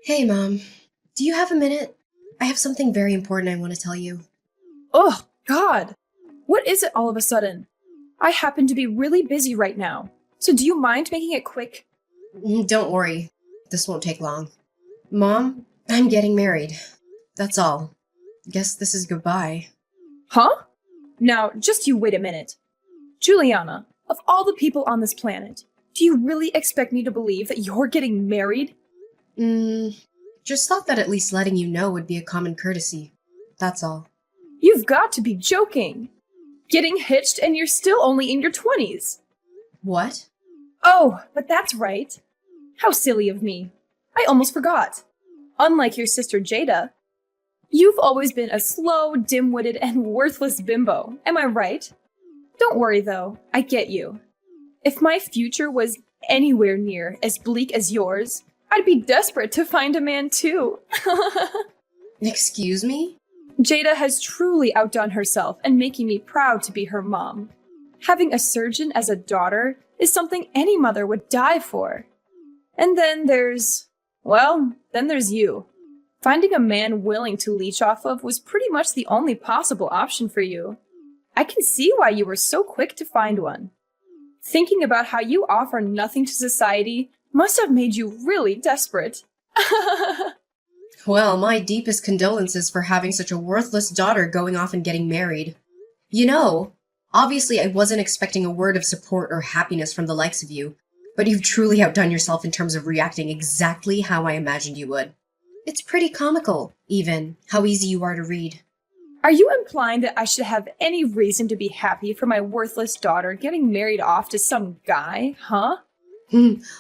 Hey, Mom. Do you have a minute? I have something very important I want to tell you. Oh, God! What is it all of a sudden? I happen to be really busy right now, so do you mind making it quick? Don't worry. This won't take long. Mom, I'm getting married. That's all. Guess this is goodbye. Huh? Now, just you wait a minute. Juliana, of all the people on this planet, do you really expect me to believe that you're getting married? Mm, just thought that at least letting you know would be a common courtesy. That's all. You've got to be joking! Getting hitched and you're still only in your 20s. What? Oh, but that's right. How silly of me. I almost forgot. Unlike your sister Jada, you've always been a slow, dim-witted, and worthless bimbo. Am I right? Don't worry, though. I get you. If my future was anywhere near as bleak as yours, I'd be desperate to find a man, too. Excuse me? Jada has truly outdone herself and making me proud to be her mom. Having a surgeon as a daughter is something any mother would die for. And then there's you. Finding a man willing to leech off of was pretty much the only possible option for you. I can see why you were so quick to find one. Thinking about how you offer nothing to society must have made you really desperate. Well, my deepest condolences for having such a worthless daughter going off and getting married. You know, obviously I wasn't expecting a word of support or happiness from the likes of you, but you've truly outdone yourself in terms of reacting exactly how I imagined you would. It's pretty comical, even, how easy you are to read. Are you implying that I should have any reason to be happy for my worthless daughter getting married off to some guy, huh?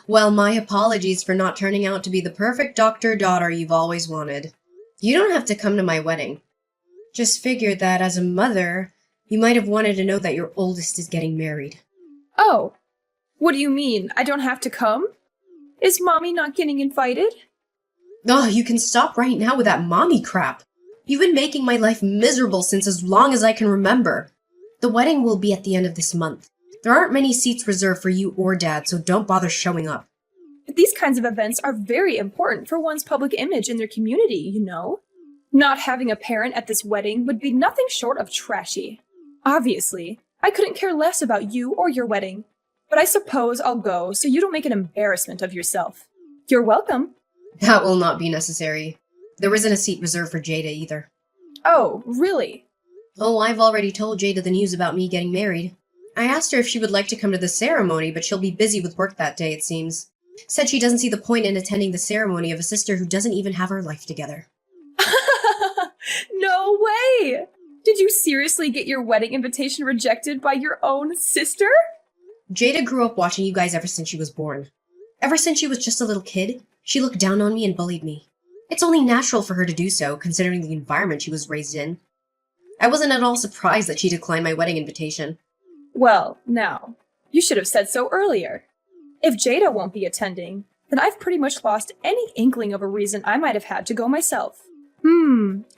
Well, my apologies for not turning out to be the perfect doctor-daughter you've always wanted. You don't have to come to my wedding. Just figured that as a mother, you might have wanted to know that your oldest is getting married. Oh, what do you mean? I don't have to come? Is Mommy not getting invited? Oh, you can stop right now with that mommy crap. You've been making my life miserable since as long as I can remember. The wedding will be at the end of this month. There aren't many seats reserved for you or Dad, so don't bother showing up. But these kinds of events are very important for one's public image in their community, you know? Not having a parent at this wedding would be nothing short of trashy. Obviously, I couldn't care less about you or your wedding, but I suppose I'll go so you don't make an embarrassment of yourself. You're welcome. That will not be necessary. There isn't a seat reserved for Jada either. Oh, really? Oh, I've already told Jada the news about me getting married. I asked her if she would like to come to the ceremony, but she'll be busy with work that day, it seems. Said she doesn't see the point in attending the ceremony of a sister who doesn't even have her life together. No way! Did you seriously get your wedding invitation rejected by your own sister? Jada grew up watching you guys ever since she was born. Ever since she was just a little kid, she looked down on me and bullied me. It's only natural for her to do so, considering the environment she was raised in. I wasn't at all surprised that she declined my wedding invitation. Well, now, you should have said so earlier. If Jada won't be attending, then I've pretty much lost any inkling of a reason I might have had to go myself.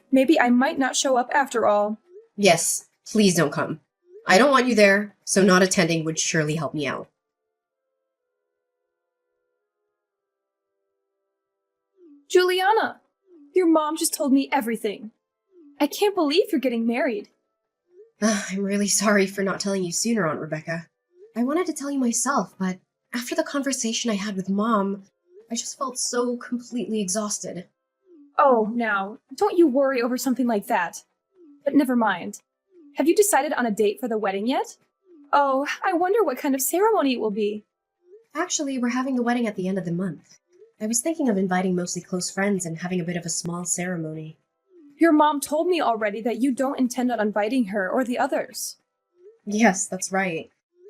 Maybe I might not show up after all. Yes, please don't come. I don't want you there, so not attending would surely help me out. Juliana, your mom just told me everything. I can't believe you're getting married. I'm really sorry for not telling you sooner, Aunt Rebecca. I wanted to tell you myself, but after the conversation I had with Mom, I just felt so completely exhausted. Oh, now, don't you worry over something like that. But never mind. Have you decided on a date for the wedding yet? Oh, I wonder what kind of ceremony it will be. Actually, we're having the wedding at the end of the month. I was thinking of inviting mostly close friends and having a bit of a small ceremony. Your mom told me already that you don't intend on inviting her or the others. Yes, that's right.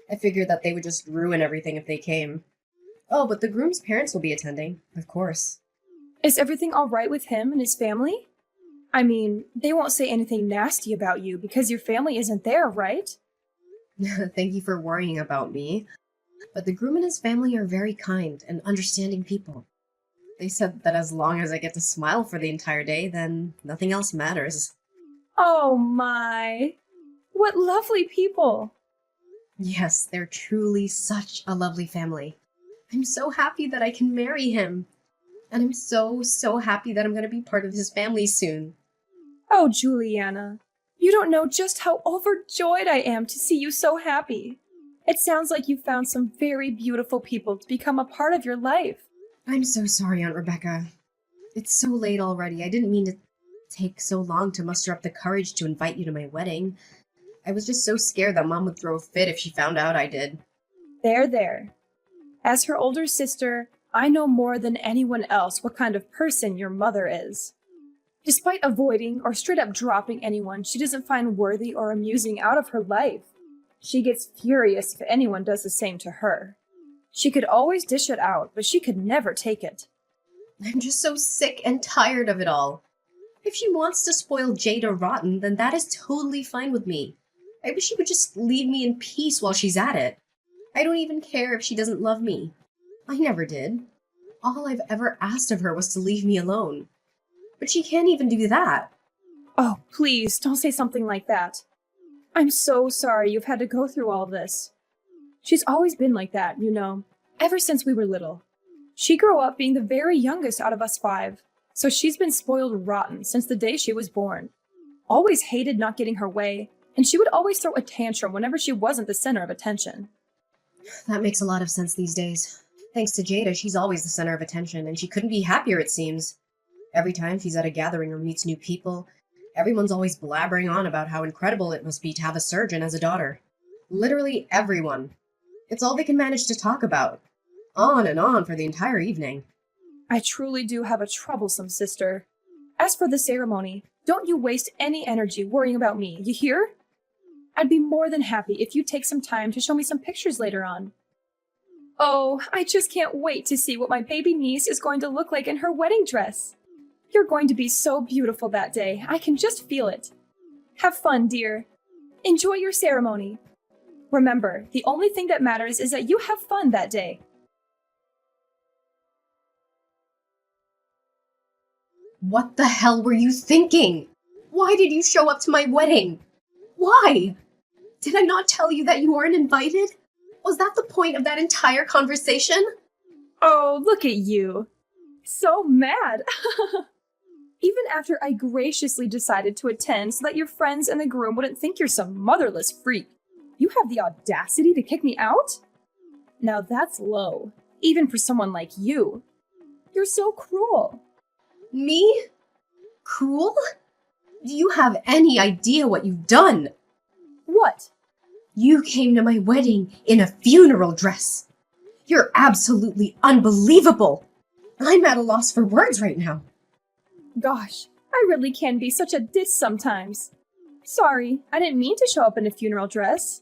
I figured that they would just ruin everything if they came. Oh, but the groom's parents will be attending, of course. Is everything all right with him and his family? I mean, they won't say anything nasty about you because your family isn't there, right? Thank you for worrying about me. But the groom and his family are very kind and understanding people. They said that as long as I get to smile for the entire day, then nothing else matters. Oh my! What lovely people! Yes, they're truly such a lovely family. I'm so happy that I can marry him. And I'm so, so happy that I'm going to be part of his family soon. Oh, Juliana, you don't know just how overjoyed I am to see you so happy. It sounds like you found some very beautiful people to become a part of your life. I'm so sorry, Aunt Rebecca. It's so late already. I didn't mean to take so long to muster up the courage to invite you to my wedding. I was just so scared that Mom would throw a fit if she found out I did. There. As her older sister, I know more than anyone else what kind of person your mother is. Despite avoiding or straight up dropping anyone she doesn't find worthy or amusing out of her life, she gets furious if anyone does the same to her. She could always dish it out, but she could never take it. I'm just so sick and tired of it all. If she wants to spoil Jada rotten, then that is totally fine with me. I wish she would just leave me in peace while she's at it. I don't even care if she doesn't love me. I never did. All I've ever asked of her was to leave me alone. But she can't even do that. Oh, please, don't say something like that. I'm so sorry you've had to go through all this. She's always been like that, you know, ever since we were little. She grew up being the very youngest out of us 5, so she's been spoiled rotten since the day she was born. Always hated not getting her way, and she would always throw a tantrum whenever she wasn't the center of attention. That makes a lot of sense these days. Thanks to Jada, she's always the center of attention, and she couldn't be happier, it seems. Every time she's at a gathering or meets new people, everyone's always blabbering on about how incredible it must be to have a surgeon as a daughter. Literally everyone. It's all they can manage to talk about. On and on for the entire evening. I truly do have a troublesome sister. As for the ceremony, don't you waste any energy worrying about me, you hear? I'd be more than happy if you take some time to show me some pictures later on. Oh, I just can't wait to see what my baby niece is going to look like in her wedding dress. You're going to be so beautiful that day. I can just feel it. Have fun, dear. Enjoy your ceremony. Remember, the only thing that matters is that you have fun that day. What the hell were you thinking? Why did you show up to my wedding? Why? Did I not tell you that you weren't invited? Was that the point of that entire conversation? Oh, look at you. So mad. Even after I graciously decided to attend so that your friends and the groom wouldn't think you're some motherless freak, you have the audacity to kick me out? Now that's low, even for someone like you. You're so cruel. Me? Cruel? Do you have any idea what you've done? What? You came to my wedding in a funeral dress. You're absolutely unbelievable. I'm at a loss for words right now. Gosh, I really can be such a diss sometimes. Sorry, I didn't mean to show up in a funeral dress.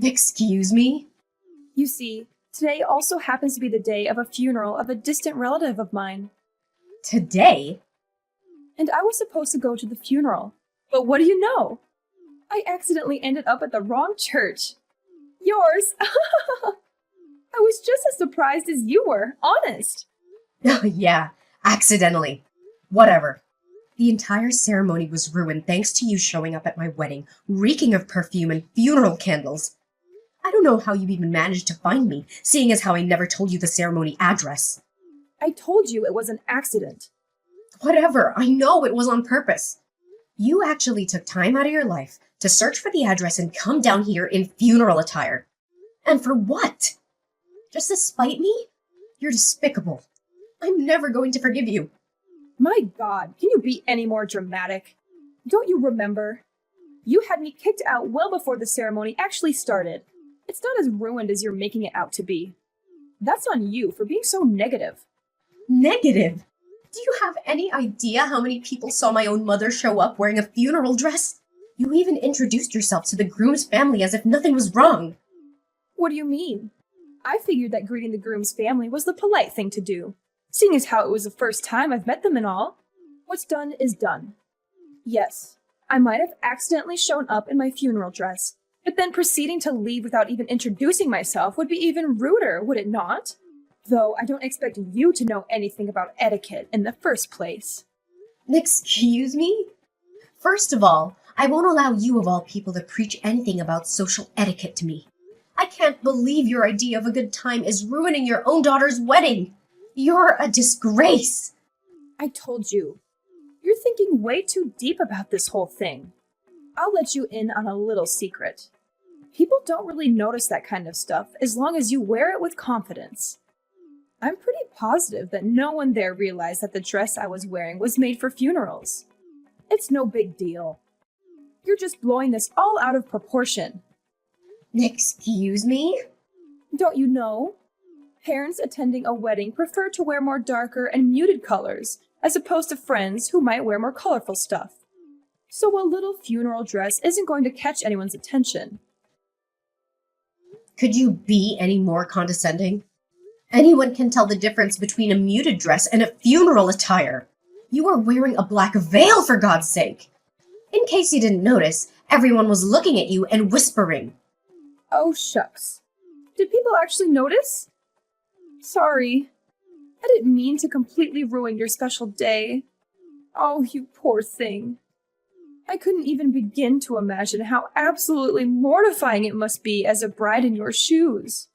Excuse me? You see, today also happens to be the day of a funeral of a distant relative of mine. Today? And I was supposed to go to the funeral. But what do you know? I accidentally ended up at the wrong church. Yours. I was just as surprised as you were, honest. Oh, yeah, accidentally. Whatever. The entire ceremony was ruined thanks to you showing up at my wedding, reeking of perfume and funeral candles. I don't know how you even managed to find me, seeing as how I never told you the ceremony address. I told you it was an accident. Whatever, I know it was on purpose. You actually took time out of your life to search for the address and come down here in funeral attire. And for what? Just to spite me? You're despicable. I'm never going to forgive you. My God, can you be any more dramatic? Don't you remember? You had me kicked out well before the ceremony actually started. It's not as ruined as you're making it out to be. That's on you for being so negative. Negative? Do you have any idea how many people saw my own mother show up wearing a funeral dress? You even introduced yourself to the groom's family as if nothing was wrong. What do you mean? I figured that greeting the groom's family was the polite thing to do, seeing as how it was the first time I've met them and all. What's done is done. Yes, I might have accidentally shown up in my funeral dress, but then proceeding to leave without even introducing myself would be even ruder, would it not? Though I don't expect you to know anything about etiquette in the first place. Excuse me? First of all, I won't allow you of all people to preach anything about social etiquette to me. I can't believe your idea of a good time is ruining your own daughter's wedding. You're a disgrace! I told you. You're thinking way too deep about this whole thing. I'll let you in on a little secret. People don't really notice that kind of stuff as long as you wear it with confidence. I'm pretty positive that no one there realized that the dress I was wearing was made for funerals. It's no big deal. You're just blowing this all out of proportion. Excuse me? Don't you know? Parents attending a wedding prefer to wear more darker and muted colors, as opposed to friends who might wear more colorful stuff. So a little funeral dress isn't going to catch anyone's attention. Could you be any more condescending? Anyone can tell the difference between a muted dress and a funeral attire. You are wearing a black veil, for God's sake. In case you didn't notice, everyone was looking at you and whispering. Oh, shucks. Did people actually notice? Sorry. I didn't mean to completely ruin your special day. Oh, you poor thing. I couldn't even begin to imagine how absolutely mortifying it must be as a bride in your shoes.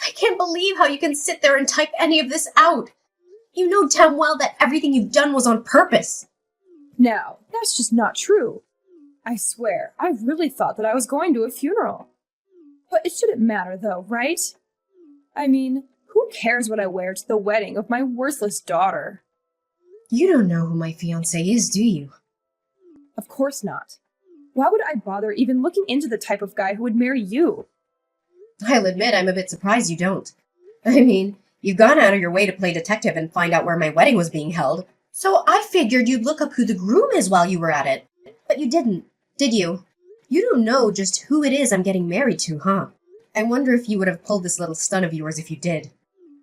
I can't believe how you can sit there and type any of this out. You know damn well that everything you've done was on purpose. Now, that's just not true. I swear, I really thought that I was going to a funeral. But it shouldn't matter though, right? I mean, who cares what I wear to the wedding of my worthless daughter? You don't know who my fiancé is, do you? Of course not. Why would I bother even looking into the type of guy who would marry you? I'll admit I'm a bit surprised you don't. I mean, you've gone out of your way to play detective and find out where my wedding was being held, so I figured you'd look up who the groom is while you were at it. But you didn't, did you? You don't know just who it is I'm getting married to, huh? I wonder if you would have pulled this little stunt of yours if you did.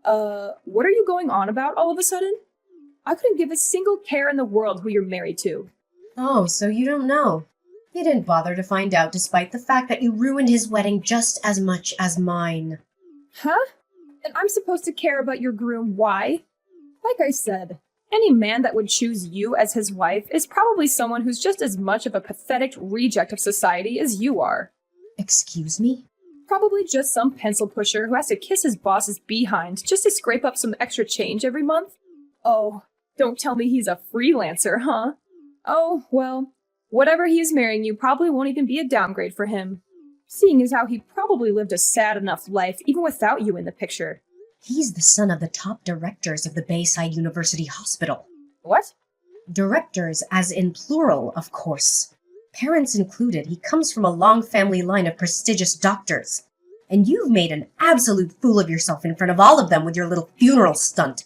What are you going on about all of a sudden? I couldn't give a single care in the world who you're married to. Oh, so you don't know. You didn't bother to find out despite the fact that you ruined his wedding just as much as mine. Huh? And I'm supposed to care about your groom, why? Like I said, any man that would choose you as his wife is probably someone who's just as much of a pathetic reject of society as you are. Excuse me? Probably just some pencil pusher who has to kiss his boss's behind just to scrape up some extra change every month. Oh, don't tell me he's a freelancer, huh? Oh, well, whatever he is marrying you probably won't even be a downgrade for him, seeing as how he probably lived a sad enough life even without you in the picture. He's the son of the top directors of the Bayside University Hospital. What? Directors, as in plural, of course. Parents included, he comes from a long family line of prestigious doctors. And you've made an absolute fool of yourself in front of all of them with your little funeral stunt.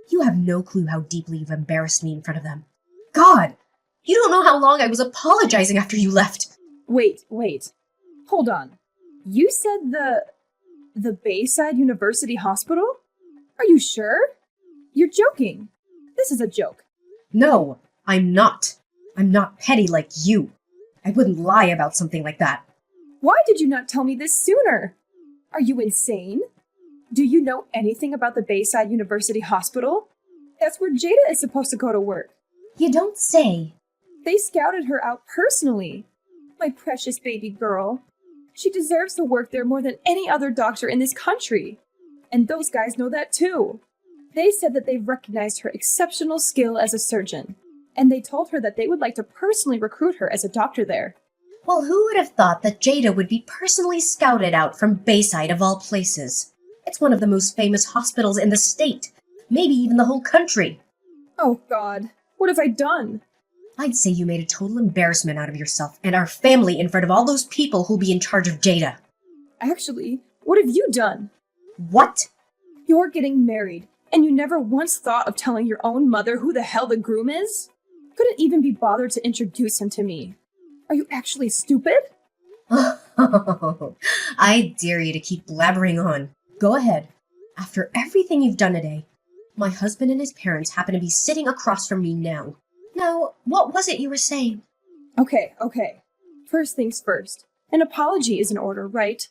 You have no clue how deeply you've embarrassed me in front of them. God! You don't know how long I was apologizing after you left. Wait. Hold on. You said the Bayside University Hospital? Are you sure? You're joking. This is a joke. No, I'm not. I'm not petty like you. I wouldn't lie about something like that. Why did you not tell me this sooner? Are you insane? Do you know anything about the Bayside University Hospital? That's where Jada is supposed to go to work. You don't say. They scouted her out personally. My precious baby girl. She deserves to work there more than any other doctor in this country. And those guys know that too. They said that they recognized her exceptional skill as a surgeon. And they told her that they would like to personally recruit her as a doctor there. Well, who would have thought that Jada would be personally scouted out from Bayside of all places? It's one of the most famous hospitals in the state. Maybe even the whole country. Oh God, what have I done? I'd say you made a total embarrassment out of yourself and our family in front of all those people who'll be in charge of Jada. Actually, what have you done? What? You're getting married, and you never once thought of telling your own mother who the hell the groom is? Couldn't even be bothered to introduce him to me. Are you actually stupid? I dare you to keep blabbering on. Go ahead. After everything you've done today, my husband and his parents happen to be sitting across from me now. Now, what was it you were saying? Okay. First things first. An apology is in order, right?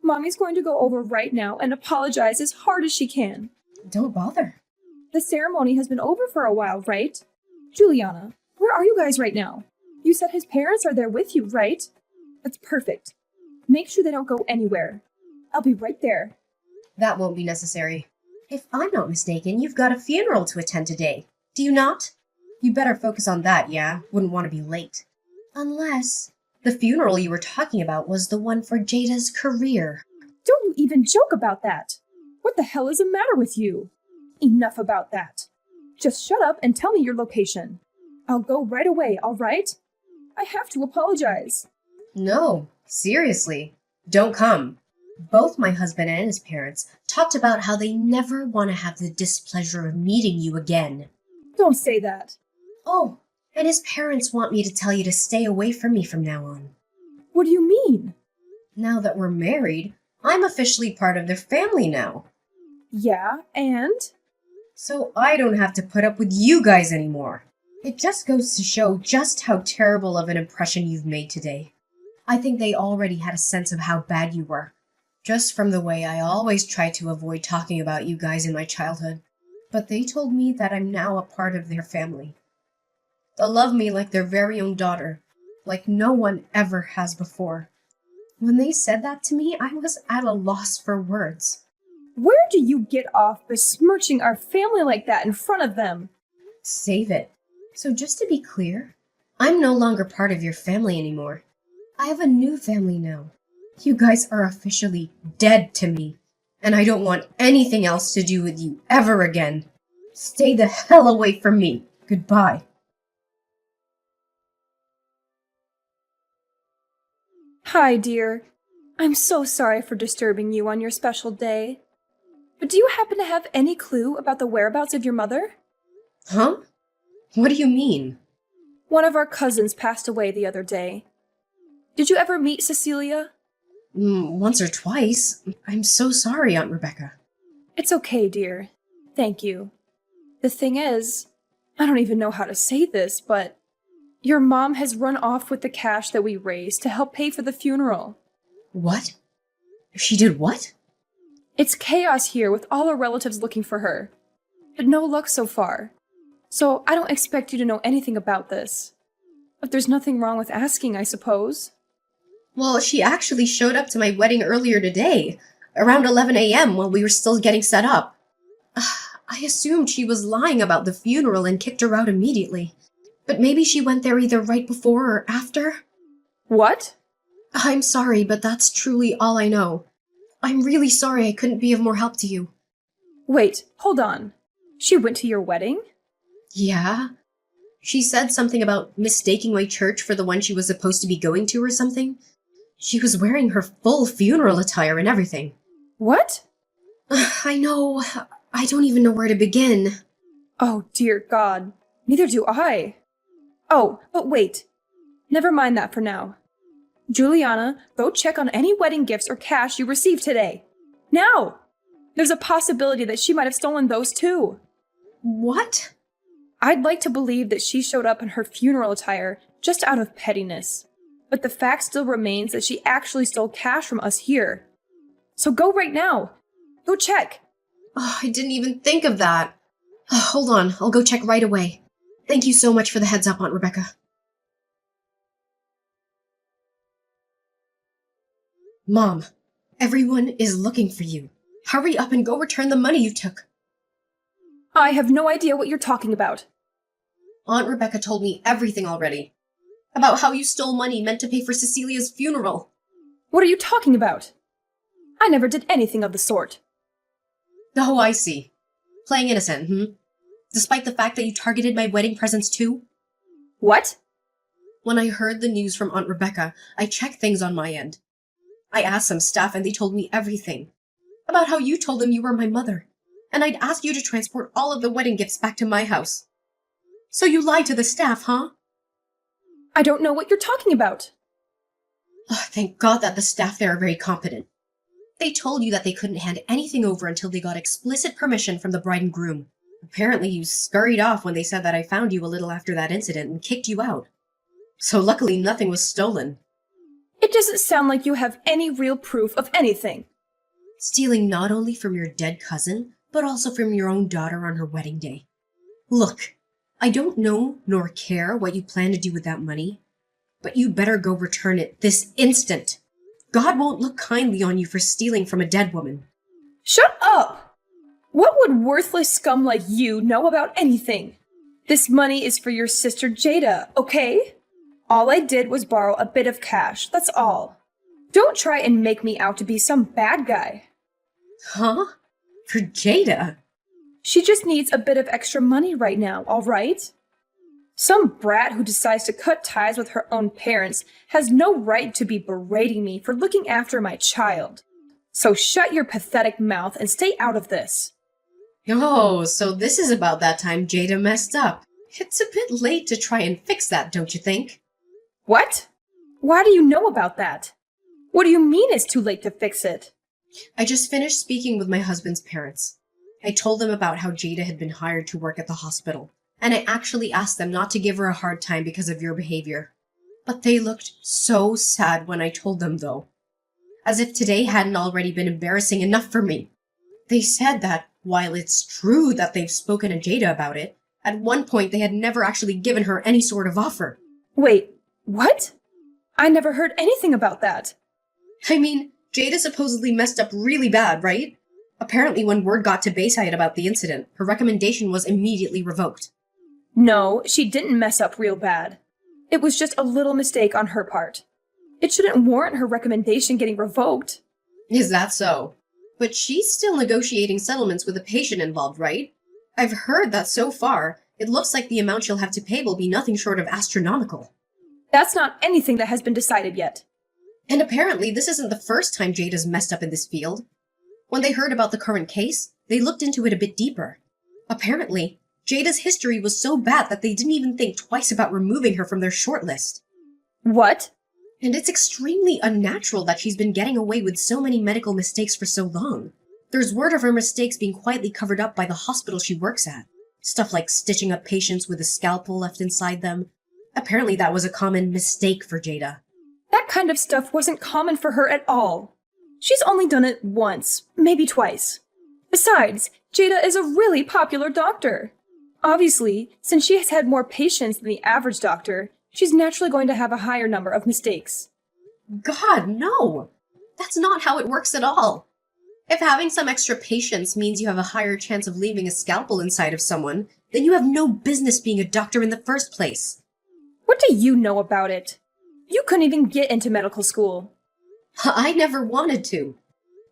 Mommy's going to go over right now and apologize as hard as she can. Don't bother. The ceremony has been over for a while, right? Juliana, where are you guys right now? You said his parents are there with you, right? That's perfect. Make sure they don't go anywhere. I'll be right there. That won't be necessary. If I'm not mistaken, you've got a funeral to attend today. Do you not? You better focus on that, yeah? Wouldn't want to be late. Unless the funeral you were talking about was the one for Jada's career. Don't you even joke about that. What the hell is the matter with you? Enough about that. Just shut up and tell me your location. I'll go right away, all right? I have to apologize. No, seriously, don't come. Both my husband and his parents talked about how they never want to have the displeasure of meeting you again. Don't say that. Oh, and his parents want me to tell you to stay away from me from now on. What do you mean? Now that we're married, I'm officially part of their family now. Yeah, and? So I don't have to put up with you guys anymore. It just goes to show just how terrible of an impression you've made today. I think they already had a sense of how bad you were, just from the way I always tried to avoid talking about you guys in my childhood. But they told me that I'm now a part of their family. They'll love me like their very own daughter, like no one ever has before. When they said that to me, I was at a loss for words. Where do you get off besmirching our family like that in front of them? Save it. So just to be clear, I'm no longer part of your family anymore. I have a new family now. You guys are officially dead to me, and I don't want anything else to do with you ever again. Stay the hell away from me. Goodbye. Hi, dear. I'm so sorry for disturbing you on your special day. But do you happen to have any clue about the whereabouts of your mother? Huh? What do you mean? One of our cousins passed away the other day. Did you ever meet Cecilia? Once or twice. I'm so sorry, Aunt Rebecca. It's okay, dear. Thank you. The thing is, I don't even know how to say this, but your mom has run off with the cash that we raised to help pay for the funeral. What? She did what? It's chaos here with all our relatives looking for her, but no luck so far. So I don't expect you to know anything about this. But there's nothing wrong with asking, I suppose. Well, she actually showed up to my wedding earlier today, around 11 a.m. while we were still getting set up. I assumed she was lying about the funeral and kicked her out immediately. But maybe she went there either right before or after? What? I'm sorry, but that's truly all I know. I'm really sorry I couldn't be of more help to you. Wait, hold on. She went to your wedding? Yeah? She said something about mistaking my church for the one she was supposed to be going to or something. She was wearing her full funeral attire and everything. What? I know. I don't even know where to begin. Oh, dear God. Neither do I. Oh, but wait. Never mind that for now. Juliana, go check on any wedding gifts or cash you received today. Now! There's a possibility that she might have stolen those too. What? I'd like to believe that she showed up in her funeral attire just out of pettiness. But the fact still remains that she actually stole cash from us here. So go right now. Go check. Oh, I didn't even think of that. Hold on, I'll go check right away. Thank you so much for the heads up, Aunt Rebecca. Mom, everyone is looking for you. Hurry up and go return the money you took. I have no idea what you're talking about. Aunt Rebecca told me everything already. About how you stole money meant to pay for Cecilia's funeral. What are you talking about? I never did anything of the sort. Oh, I see. Playing innocent, Despite the fact that you targeted my wedding presents too? What? When I heard the news from Aunt Rebecca, I checked things on my end. I asked some staff and they told me everything. About how you told them you were my mother. And I'd asked you to transport all of the wedding gifts back to my house. So you lied to the staff, huh? I don't know what you're talking about. Oh, thank God that the staff there are very competent. They told you that they couldn't hand anything over until they got explicit permission from the bride and groom. Apparently you scurried off when they said that I found you a little after that incident and kicked you out. So luckily nothing was stolen. It doesn't sound like you have any real proof of anything. Stealing not only from your dead cousin, but also from your own daughter on her wedding day. Look, I don't know nor care what you plan to do with that money, but you better go return it this instant. God won't look kindly on you for stealing from a dead woman. Shut up! What would worthless scum like you know about anything? This money is for your sister Jada, okay? All I did was borrow a bit of cash, that's all. Don't try and make me out to be some bad guy. Huh? For Jada? She just needs a bit of extra money right now, all right? Some brat who decides to cut ties with her own parents has no right to be berating me for looking after my child. So shut your pathetic mouth and stay out of this. Oh, so this is about that time Jada messed up. It's a bit late to try and fix that, don't you think? What? Why do you know about that? What do you mean it's too late to fix it? I just finished speaking with my husband's parents. I told them about how Jada had been hired to work at the hospital, and I actually asked them not to give her a hard time because of your behavior. But they looked so sad when I told them, though. As if today hadn't already been embarrassing enough for me. They said that, while it's true that they've spoken to Jada about it, at one point they had never actually given her any sort of offer. Wait, what? I never heard anything about that. I mean, Jada supposedly messed up really bad, right? Apparently when word got to Bayside about the incident, her recommendation was immediately revoked. No, she didn't mess up real bad. It was just a little mistake on her part. It shouldn't warrant her recommendation getting revoked. Is that so? But she's still negotiating settlements with the patient involved, right? I've heard that so far, it looks like the amount she'll have to pay will be nothing short of astronomical. That's not anything that has been decided yet. And apparently this isn't the first time Jada's messed up in this field. When they heard about the current case, they looked into it a bit deeper. Apparently, Jada's history was so bad that they didn't even think twice about removing her from their shortlist. What? And it's extremely unnatural that she's been getting away with so many medical mistakes for so long. There's word of her mistakes being quietly covered up by the hospital she works at. Stuff like stitching up patients with a scalpel left inside them. Apparently that was a common mistake for Jada. That kind of stuff wasn't common for her at all. She's only done it once, maybe twice. Besides, Jada is a really popular doctor. Obviously, since she has had more patients than the average doctor, she's naturally going to have a higher number of mistakes. God, no! That's not how it works at all. If having some extra patience means you have a higher chance of leaving a scalpel inside of someone, then you have no business being a doctor in the first place. What do you know about it? You couldn't even get into medical school. I never wanted to.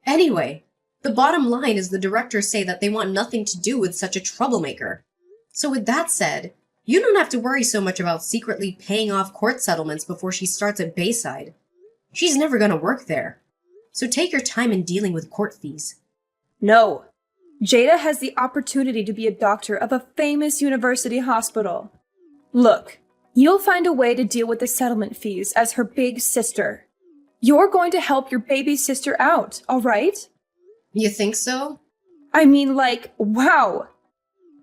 Anyway, the bottom line is the directors say that they want nothing to do with such a troublemaker. So with that said, you don't have to worry so much about secretly paying off court settlements before she starts at Bayside. She's never gonna work there. So take your time in dealing with court fees. No. Jada has the opportunity to be a doctor of a famous university hospital. Look, you'll find a way to deal with the settlement fees as her big sister. You're going to help your baby sister out, all right? You think so? I mean, like, wow.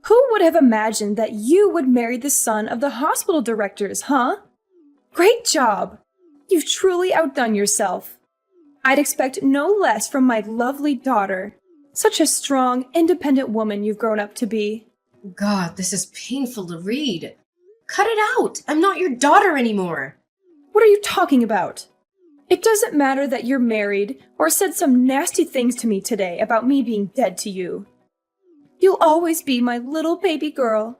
Who would have imagined that you would marry the son of the hospital directors, huh? Great job. You've truly outdone yourself. I'd expect no less from my lovely daughter. Such a strong, independent woman you've grown up to be. God, this is painful to read. Cut it out! I'm not your daughter anymore! What are you talking about? It doesn't matter that you're married or said some nasty things to me today about me being dead to you. You'll always be my little baby girl.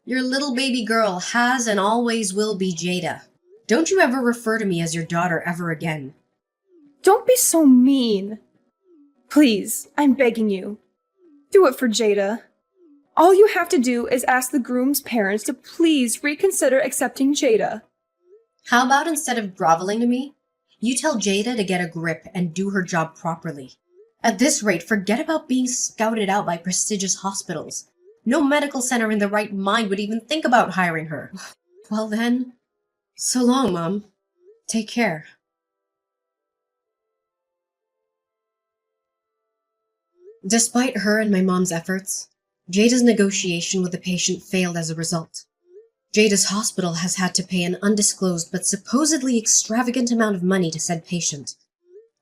Your little baby girl has and always will be Jada. Don't you ever refer to me as your daughter ever again. Don't be so mean. Please, I'm begging you. Do it for Jada. All you have to do is ask the groom's parents to please reconsider accepting Jada. How about instead of groveling to me, you tell Jada to get a grip and do her job properly. At this rate, forget about being scouted out by prestigious hospitals. No medical center in their right mind would even think about hiring her. Well then, so long, Mom. Take care. Despite her and my mom's efforts, Jada's negotiation with the patient failed as a result. Jada's hospital has had to pay an undisclosed but supposedly extravagant amount of money to said patient.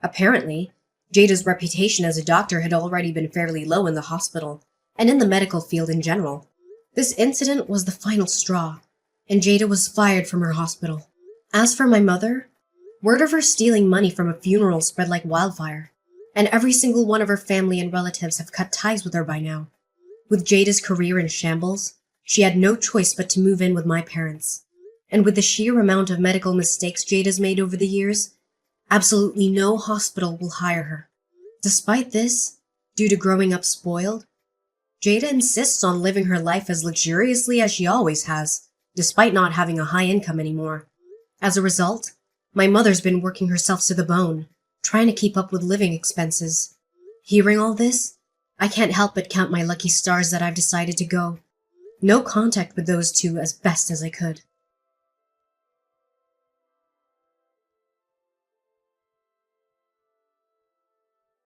Apparently, Jada's reputation as a doctor had already been fairly low in the hospital, and in the medical field in general. This incident was the final straw, and Jada was fired from her hospital. As for my mother, word of her stealing money from a funeral spread like wildfire, and every single one of her family and relatives have cut ties with her by now. With Jada's career in shambles, she had no choice but to move in with my parents. And with the sheer amount of medical mistakes Jada's made over the years, absolutely no hospital will hire her. Despite this, due to growing up spoiled, Jada insists on living her life as luxuriously as she always has, despite not having a high income anymore. As a result, my mother's been working herself to the bone, trying to keep up with living expenses. Hearing all this, I can't help but count my lucky stars that I've decided to go. No contact with those two as best as I could.